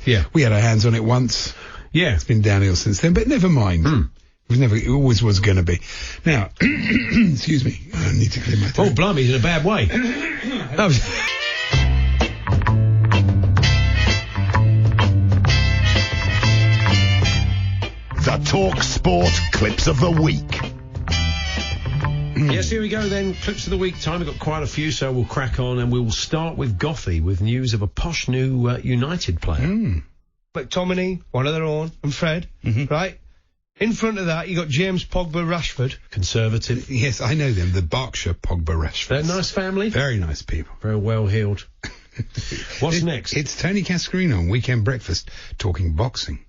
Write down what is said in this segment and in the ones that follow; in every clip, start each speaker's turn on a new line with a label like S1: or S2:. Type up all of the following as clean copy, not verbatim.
S1: Yeah.
S2: We had our hands on it once.
S1: Yeah.
S2: It's been downhill since then, but never mind. It always was going to be. Now, excuse me, I need to clear my throat.
S1: Oh, blimey, in a bad way.
S3: The talkSPORT Clips of the Week.
S1: Yes, here we go then. Clips of the week time. We've got quite a few, so we'll crack on, and we'll start with Goffey with news of a posh new United player.
S4: McTominay, one of their own, and Fred, right? In front of that, you got James Pogba Rashford.
S1: Conservative.
S2: Yes, I know them. The Berkshire Pogba Rashford.
S1: They're a nice family.
S2: Very nice people.
S1: Very well heeled. What's next?
S2: It's Tony Cascarino on Weekend Breakfast talking boxing.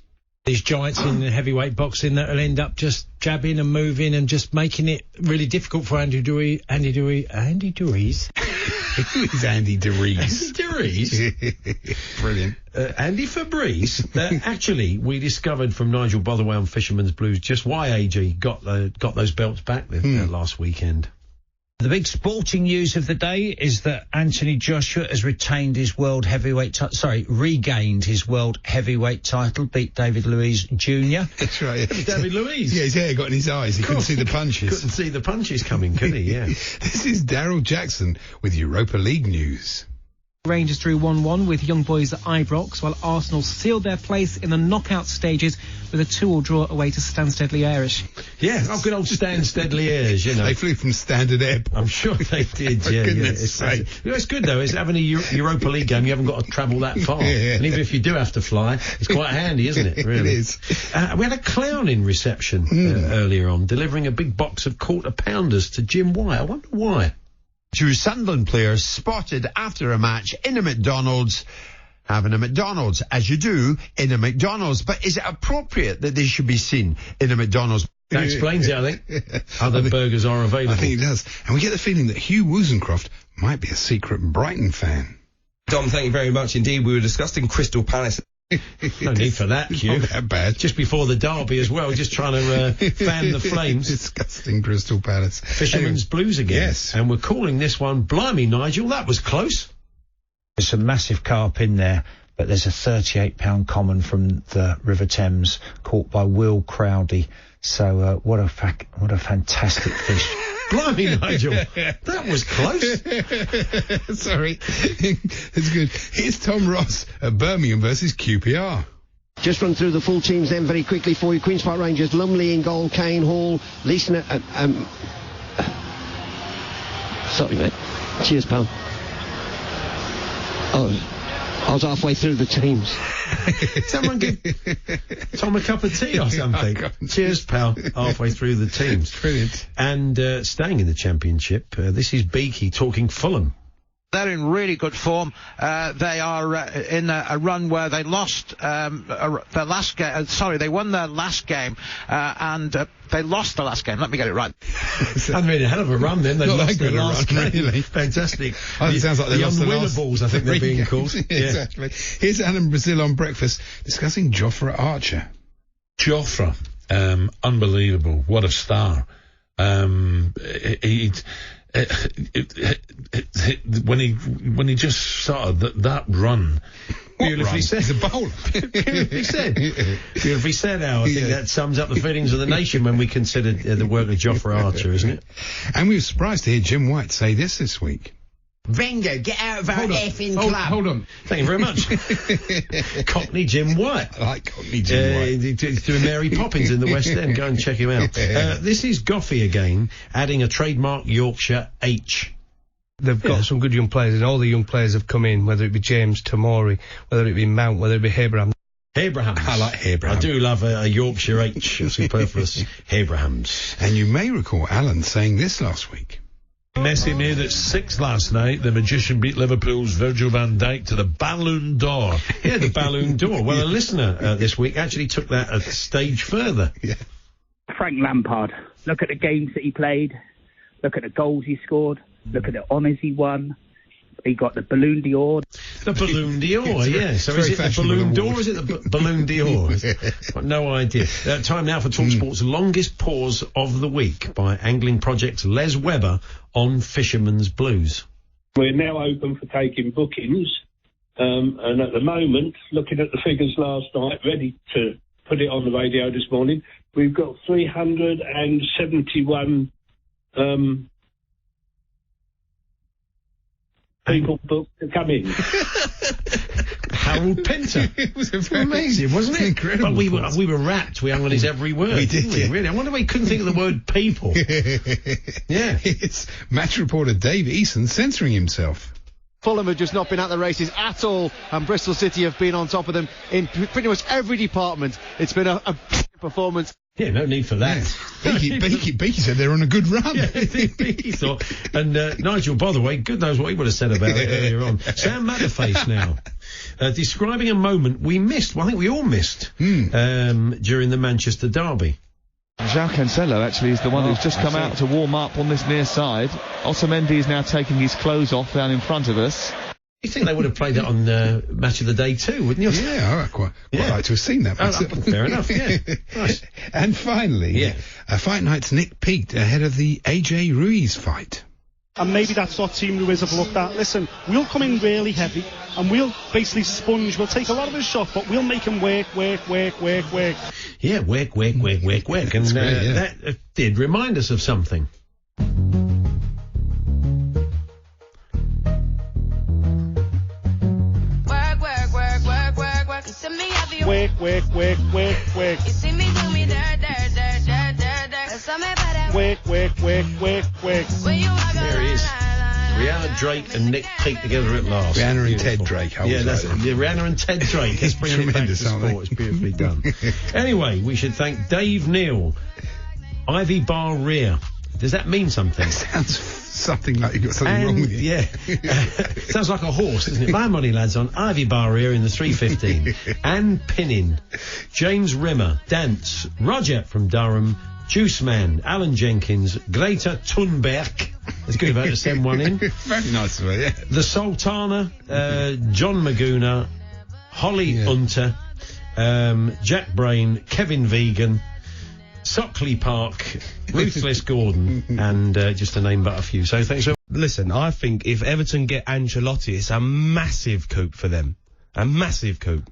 S5: These giants in the heavyweight boxing that will end up just jabbing and moving and just making it really difficult for Andy Dewey. Andy Dewey's?
S2: Who is Andy DeRees?
S1: Andy DeRees?
S2: Brilliant.
S1: Andy Fabrice. Actually, we discovered from Nigel Botherwell on Fisherman's Blues just why AG got those belts back last weekend.
S5: The big sporting news of the day is that Anthony Joshua has regained his world heavyweight title, beat David Luiz Jr.
S2: That's right.
S1: David Luiz.
S2: Yeah, his hair got in his eyes. He couldn't see the punches.
S1: Couldn't see the punches coming, could he? Yeah.
S2: This is Daryl Jackson with Europa League news.
S6: Rangers drew 1-1 with Young Boys at Ibrox, while Arsenal sealed their place in the knockout stages with a 2-2 draw away to Stansted Liège.
S1: Yeah, good old Stansted Liège, you know.
S2: They flew from Standard Airport.
S1: I'm sure they did, yeah. It's good, though. It's having a Europa League game, you haven't got to travel that far.
S2: Yeah.
S1: And even if you do have to fly, it's quite handy, isn't it, really?
S2: It is.
S1: We had a clown in reception earlier on, delivering a big box of quarter-pounders to Jim White. I wonder why.
S7: Two Sunderland players spotted after a match in a McDonald's, having a McDonald's, as you do in a McDonald's. But is it appropriate that they should be seen in a McDonald's?
S1: That explains it, I think. Other burgers are available.
S2: I think it does. And we get the feeling that Hugh Wozencroft might be a secret Brighton fan.
S8: Dom, thank you very much indeed. We were discussing Crystal Palace.
S1: No need for that, Hugh.
S2: Not that bad.
S1: Just before the derby as well, just trying to fan the flames.
S2: Disgusting Crystal Palace.
S1: Fisherman's Blues again.
S2: Yes.
S1: And we're calling this one, blimey, Nigel, that was close.
S5: There's some massive carp in there, but there's a £38 common from the River Thames caught by Will Crowdy. So what a fantastic fish.
S1: Blimey, Nigel, that was close.
S2: Sorry. It's good. Here's Tom Ross at Birmingham versus QPR.
S9: Just run through the full teams then very quickly for you. Queen's Park Rangers, Lumley in goal, Kane, Hall, Leeson. Sorry, mate. Cheers, pal. Oh, I was halfway through the teams.
S1: Someone give Tom a cup of tea or something. Cheers, pal. Halfway through the teams.
S2: Brilliant.
S1: And staying in the Championship, this is Beaky talking Fulham.
S10: They're in really good form. They are in a run where they lost their last game. They won their last game, and they lost the last game. Let me get it right.
S1: I mean, a hell of a run then. They lost the last game.
S2: Really.
S1: Fantastic.
S2: It sounds like they lost the last.
S1: Unwinnables, I think they're being called.
S2: Exactly. Here's Alan Brazil on Breakfast discussing Jofra Archer.
S11: Jofra, unbelievable. What a star. When he just started that run,
S1: beautifully said.
S2: He's a bowler.
S1: Beautifully said. Beautifully said, Al. I think that sums up the feelings of the nation when we consider the work of Jofra Archer, isn't it?
S2: And we were surprised to hear Jim White say this week.
S12: Wenger, get out of our effing club.
S2: Hold on.
S1: Thank you very much. Cockney Jim White.
S2: I like Cockney Jim White.
S1: He's doing Mary Poppins in the West End. Go and check him out. This is Goffey again, adding a trademark Yorkshire H.
S4: They've got some good young players, and all the young players have come in, whether it be James Tamori, whether it be Mount, whether it be Abraham.
S1: Abrahams.
S2: I like Abraham.
S1: I do love a Yorkshire H, superfluous Abrahams.
S2: And you may recall Alan saying this last week.
S11: Messi made it 6 last night. The magician beat Liverpool's Virgil van Dijk to the Ballon d'Or.
S1: Yeah, the Ballon d'Or. Well, a listener this week actually took that a stage further.
S2: Yeah.
S13: Frank Lampard. Look at the games that he played. Look at the goals he scored. Look at the honours he won. He got the Ballon d'Or.
S1: The Ballon d'Or, yeah. So is it the Ballon d'Or or is it the Ballon d'Or? Got no idea. Time now for talkSPORT's longest pause of the week by Angling Project's Les Webber on Fisherman's Blues.
S14: We're now open for taking bookings And at the moment, looking at the figures last night, ready to put it on the radio this morning, we've got 371 people booked to come in.
S1: Harold Pinter.
S2: It was
S1: amazing, wasn't it?
S2: Incredible.
S1: But we were rapt. We hung on his every word.
S2: We did,
S1: didn't we? Really. I wonder why he couldn't think of the word people. Yeah.
S2: It's match reporter Dave Eason censoring himself.
S15: Fulham have just not been at the races at all, and Bristol City have been on top of them in pretty much every department. It's been a performance.
S1: Yeah, no need for that.
S2: Yeah. Beaky said they're on a good run.
S1: Yeah, Beaky thought. And Nigel, by the way, good knows what he would have said about it earlier on. Sam Matterface now, describing a moment we missed. Well, I think we all missed during the Manchester derby.
S16: João Cancelo actually is the one who's just come out to warm up on this near side. Otamendi is now taking his clothes off down in front of us.
S1: You think they would have played that on Match of the Day too, wouldn't you?
S2: Yeah, I'd quite like to have seen that.
S1: Fair enough, yeah. Nice.
S2: And finally, Fight Night's Nick Peat ahead of the AJ Ruiz fight.
S17: And maybe that's what Team Ruiz have looked at. Listen, we'll come in really heavy and we'll basically sponge. We'll take a lot of his shot, but we'll make him work. Yeah, work.
S1: And that did remind us of something.
S17: Work.
S18: You see me do me dirt.
S17: Work.
S1: There he is. Rihanna Drake and Nick Peat together at last.
S2: Rihanna and Ted Drake.
S1: That's Rihanna and Ted Drake. Let's bring it back to sport. It's beautifully done. Anyway, we should thank Dave Neal, Ivy Bar Rear. Does that mean something?
S2: It sounds something like you've got something wrong with you.
S1: Yeah. Sounds like a horse, doesn't it? My money, lads, on Ivy Bar Rear in the 315. Anne Pinnin, James Rimmer, Dance, Roger from Durham, Juice Man, Alan Jenkins, Greta Thunberg. It's good about to send one in.
S2: Very nice of her, yeah.
S1: The Sultana, John Maguna, Holly Hunter, Jack Brain, Kevin Vegan, Sockley Park, Ruthless Gordon, and just to name but a few. So thanks.
S4: Listen, I think if Everton get Ancelotti, it's a massive coup for them. A massive coup.